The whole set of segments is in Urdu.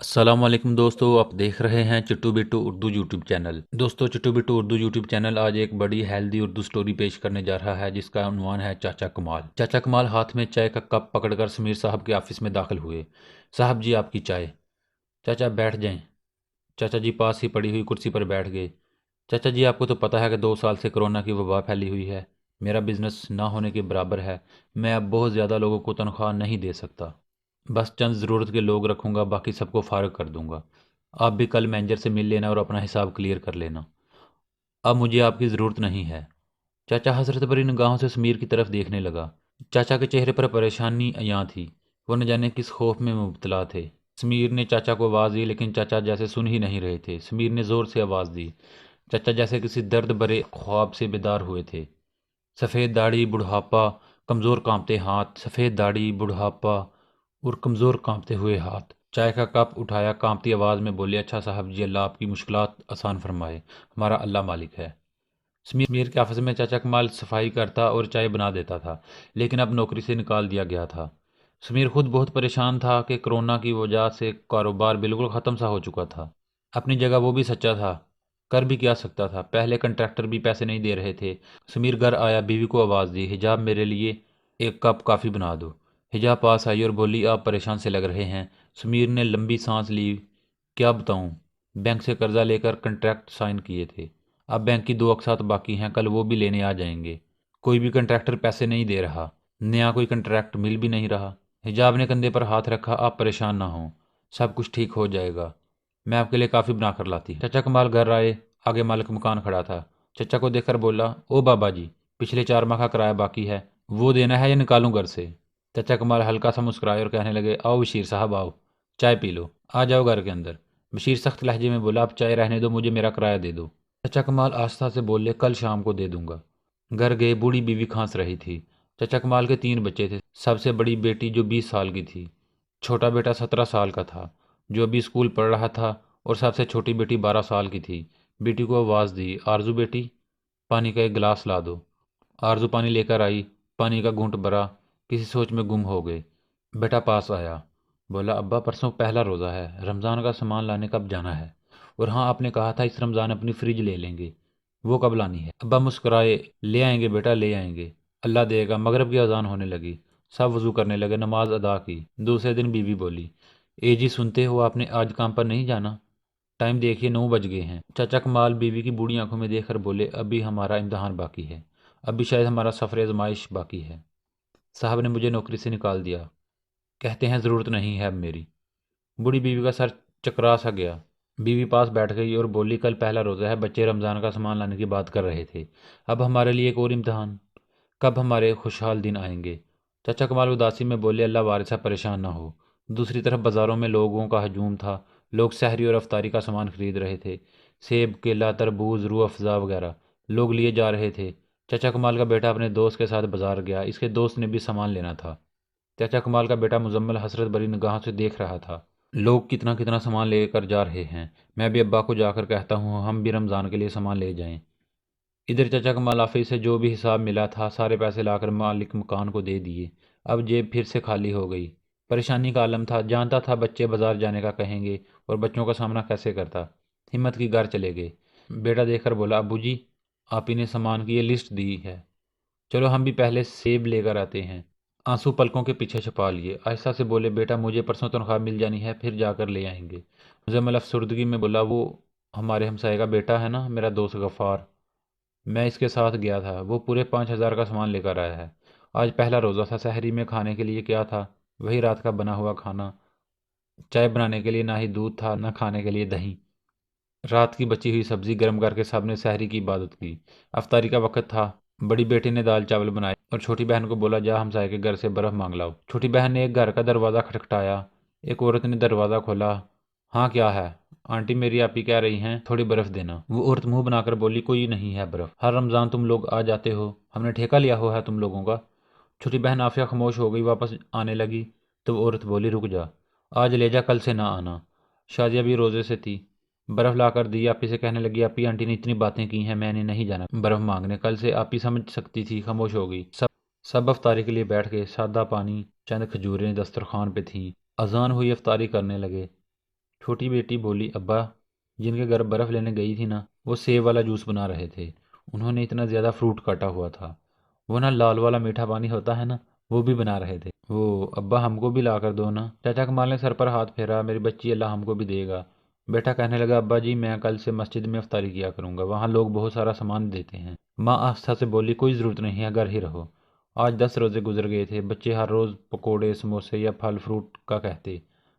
السلام علیکم دوستو، آپ دیکھ رہے ہیں چٹو بٹو اردو یوٹیوب چینل۔ دوستو، چٹو بٹو اردو یوٹیوب چینل آج ایک بڑی ہیلدی اردو سٹوری پیش کرنے جا رہا ہے جس کا عنوان ہے چاچا کمال۔ چاچا کمال ہاتھ میں چائے کا کپ پکڑ کر سمیر صاحب کے آفس میں داخل ہوئے۔ صاحب جی، آپ کی چائے۔ چاچا بیٹھ جائیں۔ چاچا جی پاس ہی پڑی ہوئی کرسی پر بیٹھ گئے۔ چاچا جی، آپ کو تو پتہ ہے کہ 2 سال سے کرونا کی وبا پھیلی ہوئی ہے۔ میرا بزنس نہ ہونے کے برابر ہے۔ میں اب بہت زیادہ لوگوں کو تنخواہ نہیں دے سکتا۔ بس چند ضرورت کے لوگ رکھوں گا، باقی سب کو فارغ کر دوں گا۔ آپ بھی کل مینیجر سے مل لینا اور اپنا حساب کلیئر کر لینا۔ اب مجھے آپ کی ضرورت نہیں ہے۔ چاچا حسرت بھری نگاہوں سے سمیر کی طرف دیکھنے لگا۔ چاچا کے چہرے پر پریشانی عیاں تھی۔ وہ نہ جانے کس خوف میں مبتلا تھے۔ سمیر نے چاچا کو آواز دی، لیکن چاچا جیسے سن ہی نہیں رہے تھے۔ سمیر نے زور سے آواز دی۔ چاچا جیسے کسی درد بھرے خواب سے بیدار ہوئے تھے۔ سفید داڑھی، بڑھاپا، کمزور کانپتے ہاتھ، سفید داڑھی، بڑھاپا اور کمزور کانپتے ہوئے ہاتھ۔ چائے کا کپ اٹھایا، کانپتی آواز میں بولے، اچھا صاحب جی، اللہ آپ کی مشکلات آسان فرمائے، ہمارا اللہ مالک ہے۔ سمیر کے آفس میں چاچا کمال صفائی کرتا اور چائے بنا دیتا تھا، لیکن اب نوکری سے نکال دیا گیا تھا۔ سمیر خود بہت پریشان تھا کہ کرونا کی وجہ سے کاروبار بالکل ختم سا ہو چکا تھا۔ اپنی جگہ وہ بھی سچا تھا، کر بھی کیا سکتا تھا، پہلے کنٹریکٹر بھی پیسے نہیں دے رہے تھے۔ سمیر گھر آیا، بیوی کو آواز دی، حجاب میرے لیے ایک کپ کافی بنا دو۔ حجاب پاس آئی اور بولی، آپ پریشان سے لگ رہے ہیں۔ سمیر نے لمبی سانس لی۔ کیا بتاؤں، بینک سے قرضہ لے کر کنٹریکٹ سائن کیے تھے، اب بینک کی 2 اقساط باقی ہیں، کل وہ بھی لینے آ جائیں گے۔ کوئی بھی کنٹریکٹر پیسے نہیں دے رہا، نیا کوئی کنٹریکٹ مل بھی نہیں رہا۔ حجاب نے کندھے پر ہاتھ رکھا، آپ پریشان نہ ہوں، سب کچھ ٹھیک ہو جائے گا، میں آپ کے لیے کافی بنا کر لاتی ہوں۔ چچا کمال گھر آئے، آگے مالک مکان کھڑا تھا۔ چچا کو دیکھ کر بولا، او بابا جی، پچھلے 4 ماہ کا کرایہ باقی ہے، وہ دینا ہے یا نکالوں گھر سے؟ چچا کمال ہلکا سا مسکرائے اور کہنے لگے، آؤ بشیر صاحب آؤ، چائے پی لو، آ جاؤ گھر کے اندر۔ بشیر سخت لہجے میں بولا، اب چائے رہنے دو، مجھے میرا کرایہ دے دو۔ چچا کمال آہستہ سے بولے، کل شام کو دے دوں گا۔ گھر گئے، بوڑھی بیوی کھانس رہی تھی۔ چچا کمال کے 3 بچے تھے، سب سے بڑی بیٹی جو 20 سال کی تھی، چھوٹا بیٹا 17 سال کا تھا جو ابھی اسکول پڑھ رہا تھا، اور سب سے چھوٹی بیٹی 12 سال کی تھی۔ بیٹی کو آواز دی، آرزو بیٹی، پانی کا ایک گلاس لا دو۔ آرزو پانی لے کر آئی، پانی کا گھونٹ بھرا، کسی سوچ میں گم ہو گئے۔ بیٹا پاس آیا، بولا، ابا پرسوں پہلا روزہ ہے، رمضان کا سامان لانے کب جانا ہے؟ اور ہاں، آپ نے کہا تھا اس رمضان اپنی فریج لے لیں گے، وہ کب لانی ہے؟ ابا مسکرائے، لے آئیں گے بیٹا، لے آئیں گے، اللہ دے گا۔ مغرب کی اذان ہونے لگی، سب وضو کرنے لگے، نماز ادا کی۔ دوسرے دن بیوی بولی، اے جی سنتے ہو، آپ نے آج کام پر نہیں جانا؟ ٹائم دیکھیے، 9 بج گئے ہیں۔ چچا کمال بیوی کی بوڑھی آنکھوں میں دیکھ کر بولے، ابھی ہمارا امتحان باقی ہے، ابھی شاید ہمارا سفر آزمائش باقی ہے، صاحب نے مجھے نوکری سے نکال دیا، کہتے ہیں ضرورت نہیں ہے اب میری۔ بوڑھی بیوی کا سر چکرا سا گیا۔ بیوی پاس بیٹھ گئی اور بولی، کل پہلا روزہ ہے، بچے رمضان کا سامان لانے کی بات کر رہے تھے، اب ہمارے لیے ایک اور امتحان، کب ہمارے خوشحال دن آئیں گے؟ چچا کمال اداسی میں بولے، اللہ وارثہ پریشان نہ ہو۔ دوسری طرف بازاروں میں لوگوں کا ہجوم تھا، لوگ سحری اور افطاری کا سامان خرید رہے تھے، سیب، کیلا، تربوز، روح افزا وغیرہ لوگ لیے جا رہے تھے۔ چچا کمال کا بیٹا اپنے دوست کے ساتھ بازار گیا، اس کے دوست نے بھی سامان لینا تھا۔ چچا کمال کا بیٹا مزمل حسرت بھری نگاہوں سے دیکھ رہا تھا، لوگ کتنا کتنا سامان لے کر جا رہے ہیں، میں بھی ابا کو جا کر کہتا ہوں ہم بھی رمضان کے لیے سامان لے جائیں۔ ادھر چچا کمال آفس سے جو بھی حساب ملا تھا سارے پیسے لا کر مالک مکان کو دے دیے، اب جیب پھر سے خالی ہو گئی۔ پریشانی کا عالم تھا، جانتا تھا بچے بازار جانے کا کہیں گے اور بچوں کا سامنا کیسے کرتا۔ ہمت کی گھر چلے گئے۔ بیٹا دیکھ کر بولا، ابو جی، آپ ہی نے سامان کی یہ لسٹ دی ہے، چلو ہم بھی پہلے سیب لے کر آتے ہیں۔ آنسو پلکوں کے پیچھے چھپا لیے، آہستہ سے بولے، بیٹا مجھے پرسوں تنخواہ مل جانی ہے، پھر جا کر لے آئیں گے۔ مزمل افسردگی میں بولا، وہ ہمارے ہمسائے کا بیٹا ہے نا، میرا دوست غفار، میں اس کے ساتھ گیا تھا، وہ پورے 5,000 کا سامان لے کر آیا ہے۔ آج پہلا روزہ تھا، سحری میں کھانے کے لیے کیا تھا؟ وہی رات کا بنا ہوا کھانا، چائے بنانے کے لیے نہ ہی دودھ تھا نہ کھانے کے لیے دہی، رات کی بچی ہوئی سبزی گرم کر کے سب نے سحری کی عبادت کی۔ افطاری کا وقت تھا، بڑی بیٹی نے دال چاول بنائے اور چھوٹی بہن کو بولا، جا ہمسائے کے گھر سے برف مانگ لاؤ۔ چھوٹی بہن نے ایک گھر کا دروازہ کھٹکھٹایا، ایک عورت نے دروازہ کھولا، ہاں کیا ہے؟ آنٹی میری آپی کہہ رہی ہیں تھوڑی برف دینا۔ وہ عورت منہ بنا کر بولی، کوئی نہیں ہے برف، ہر رمضان تم لوگ آ جاتے ہو، ہم نے ٹھیکہ لیا ہوا ہے تم لوگوں کا۔ چھوٹی بہن عافیہ خاموش ہو گئی، واپس آنے لگی تو وہ عورت بولی، رک جا، آج لے جا، کل سے نہ آنا۔ شادیہ بھی روزے سے تھی، برف لا کر دی، آپی سے کہنے لگی، آپی آنٹی نے اتنی باتیں کی ہیں، میں نے نہیں جانا برف مانگنے، کل سے۔ آپی سمجھ سکتی تھی، خاموش ہو گئی۔ سب افطاری کے لیے بیٹھ گئے، سادہ پانی، چند کھجوریں دسترخوان پہ تھیں۔ اذان ہوئی، افطاری کرنے لگے۔ چھوٹی بیٹی بولی، ابا جن کے گھر برف لینے گئی تھی نا، وہ سیب والا جوس بنا رہے تھے۔ انہوں نے اتنا زیادہ فروٹ کاٹا ہوا تھا۔ وہ نا لال والا میٹھا پانی ہوتا ہے نا، وہ بھی بنا رہے تھے۔ وہ ابا ہم کو بھی لا کر دو نا۔ چاچا کمال نے سر پر ہاتھ پھیرا، میری بچی، اللہ ہم کو بھی دے گا۔ بیٹا کہنے لگا، ابا جی میں کل سے مسجد میں افطاری کیا کروں گا، وہاں لوگ بہت سارا سامان دیتے ہیں۔ ماں آہستہ سے بولی، کوئی ضرورت نہیں ہے، گھر ہی رہو۔ آج 10 روزے گزر گئے تھے، بچے ہر روز پکوڑے، سموسے یا پھل فروٹ کا کہتے،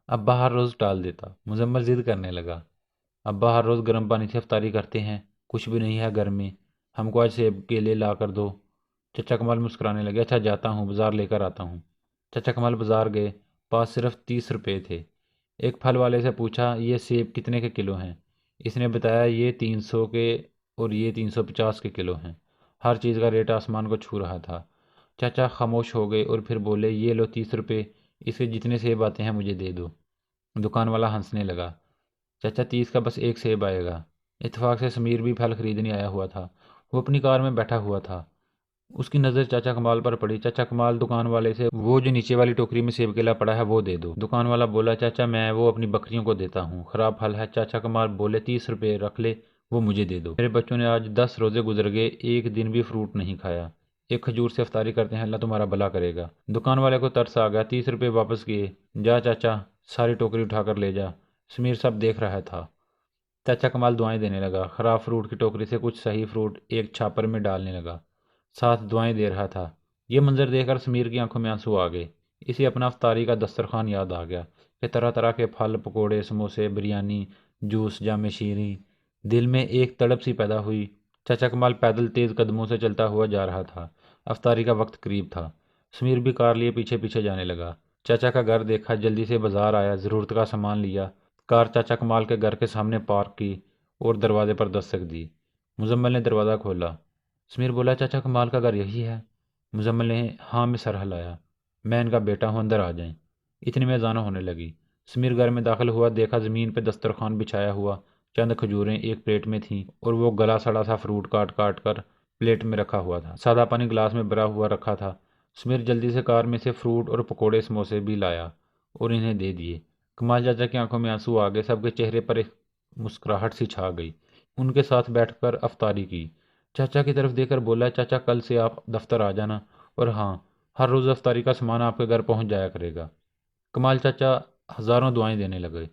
ابا ہر روز ٹال دیتا۔ مزمل ضد کرنے لگا، ابا ہر روز گرم پانی سے افطاری کرتے ہیں، کچھ بھی نہیں ہے گھر میں، ہم کو آج سیب کیلے لا کر دو۔ چچا کمال مسکرانے لگے، اچھا جاتا ہوں، بازار لے کر آتا ہوں۔ چچا کمال بازار گئے، پاس صرف 30 روپے تھے۔ ایک پھل والے سے پوچھا، یہ سیب کتنے کے کلو ہیں؟ اس نے بتایا، یہ 300 کے اور یہ 350 کے کلو ہیں۔ ہر چیز کا ریٹ آسمان کو چھو رہا تھا۔ چاچا خاموش ہو گئے اور پھر بولے، یہ لو 30 روپے، اس کے جتنے سیب آتے ہیں مجھے دے دو۔ دکان والا ہنسنے لگا، چچا 30 کا بس ایک سیب آئے گا۔ اتفاق سے سمیر بھی پھل خریدنے آیا ہوا تھا، وہ اپنی کار میں بیٹھا ہوا تھا۔ اس کی نظر چاچا کمال پر پڑی۔ چاچا کمال دکان والے سے، وہ جو نیچے والی ٹوکری میں سیب کیلا پڑا ہے وہ دے دو۔ دکان والا بولا، چاچا میں وہ اپنی بکریوں کو دیتا ہوں، خراب پھل ہے۔ چاچا کمال بولے، 30 روپے رکھ لے، وہ مجھے دے دو۔ میرے بچوں نے آج 10 روزے گزر گئے، ایک دن بھی فروٹ نہیں کھایا، ایک کھجور سے افطاری کرتے ہیں، اللہ تمہارا بھلا کرے گا۔ دکان والے کو ترس آ گیا، 30 روپے واپس کیے۔ جا چاچا، ساری ٹوکری اٹھا کر لے جا، سمیر سب دیکھ رہا تھا۔ چاچا کمال دعائیں دینے لگا، خراب فروٹ کی ٹوکری سے کچھ صحیح فروٹ ایک چھاپر میں ڈالنے لگا، ساتھ دعائیں دے رہا تھا۔ یہ منظر دیکھ کر سمیر کی آنکھوں میں آنسو آ گئے۔ اسے اپنا افطاری کا دسترخوان یاد آ گیا کہ طرح طرح کے پھل، پکوڑے، سموسے، بریانی، جوس، جام شیریں۔ دل میں ایک تڑپ سی پیدا ہوئی۔ چاچا کمال پیدل تیز قدموں سے چلتا ہوا جا رہا تھا۔ افطاری کا وقت قریب تھا۔ سمیر بھی کار لیے پیچھے پیچھے جانے لگا۔ چاچا کا گھر دیکھا، جلدی سے بازار آیا، ضرورت کا سامان لیا۔ کار چاچا کمال کے گھر کے سامنے پارک کی اور دروازے پر دستک دی۔ مزمل نے دروازہ کھولا۔ سمیر بولا، چاچا کمال کا گھر یہی ہے؟ مزمل نے ہاں میں سر ہلایا، میں ان کا بیٹا ہوں، اندر آ جائیں۔ اتنے میں اذان ہونے لگی۔ سمیر گھر میں داخل ہوا، دیکھا زمین پہ دسترخوان بچھایا ہوا، چند کھجوریں ایک پلیٹ میں تھیں اور وہ گلا سڑا سا فروٹ کاٹ کاٹ کر پلیٹ میں رکھا ہوا تھا۔ سادہ پانی گلاس میں بھرا ہوا رکھا تھا۔ سمیر جلدی سے کار میں سے فروٹ اور پکوڑے، سموسے بھی لایا اور انہیں دے دیے۔ کمال چاچا کی آنکھوں میں آنسو آ گئے، سب کے چہرے پر ایک مسکراہٹ سی چھا گئی۔ ان کے ساتھ بیٹھ کر افطاری کی۔ چاچا کی طرف دیکھ کر بولا، چاچا کل سے آپ دفتر آ جانا، اور ہاں، ہر روز افطاری کا سامان آپ کے گھر پہنچ جایا کرے گا۔ کمال چاچا ہزاروں دعائیں دینے لگے۔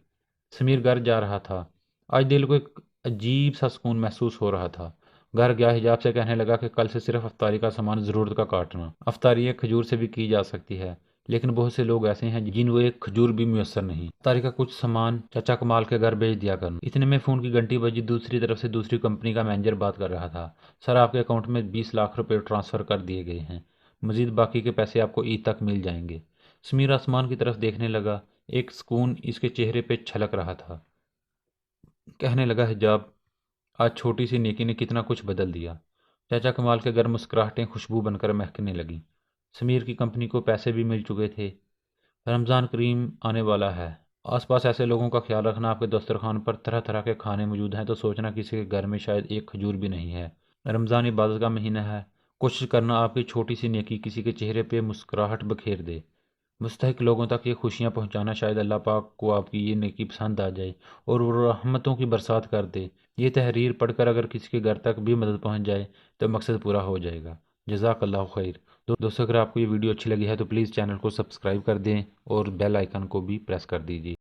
سمیر گھر جا رہا تھا۔ آج دل کو ایک عجیب سا سکون محسوس ہو رہا تھا۔ گھر گیا، حجاب سے کہنے لگا کہ کل سے صرف افطاری کا سامان ضرورت کا کاٹنا۔ افطاری ایک کھجور سے بھی کی جا سکتی ہے، لیکن بہت سے لوگ ایسے ہیں جن کو ایک کھجور بھی میسر نہیں۔ افطاری کا کچھ سامان چاچا کمال کے گھر بھیج دیا کرنا۔ اتنے میں فون کی گھنٹی بجی۔ دوسری طرف سے دوسری کمپنی کا مینیجر بات کر رہا تھا، سر آپ کے اکاؤنٹ میں 20 لاکھ روپے ٹرانسفر کر دیے گئے ہیں، مزید باقی کے پیسے آپ کو عید تک مل جائیں گے۔ سمیر آسمان کی طرف دیکھنے لگا، ایک سکون اس کے چہرے پہ چھلک رہا تھا۔ کہنے لگا، حجاب، آج چھوٹی سی نیکی نے کتنا کچھ بدل دیا۔ چاچا کمال کے گھر مسکراہٹیں خوشبو بن کر مہکنے لگیں۔ سمیر کی کمپنی کو پیسے بھی مل چکے تھے۔ رمضان کریم آنے والا ہے، آس پاس ایسے لوگوں کا خیال رکھنا۔ آپ کے دسترخوان پر طرح طرح کے کھانے موجود ہیں تو سوچنا کسی کے گھر میں شاید ایک کھجور بھی نہیں ہے۔ رمضان عبادت کا مہینہ ہے، کوشش کرنا آپ کی چھوٹی سی نیکی کسی کے چہرے پہ مسکراہٹ بکھیر دے۔ مستحق لوگوں تک یہ خوشیاں پہنچانا، شاید اللہ پاک کو آپ کی یہ نیکی پسند آ جائے اور وہ رحمتوں کی برسات کر دے۔ یہ تحریر پڑھ کر اگر کسی کے گھر تک بھی مدد پہنچ جائے تو مقصد پورا ہو جائے گا۔ جزاک اللہ خیر۔ دوستو، اگر آپ کو یہ ویڈیو اچھی لگی ہے تو پلیز چینل کو سبسکرائب کر دیں اور بیل آئیکن کو بھی پریس کر دیجیے۔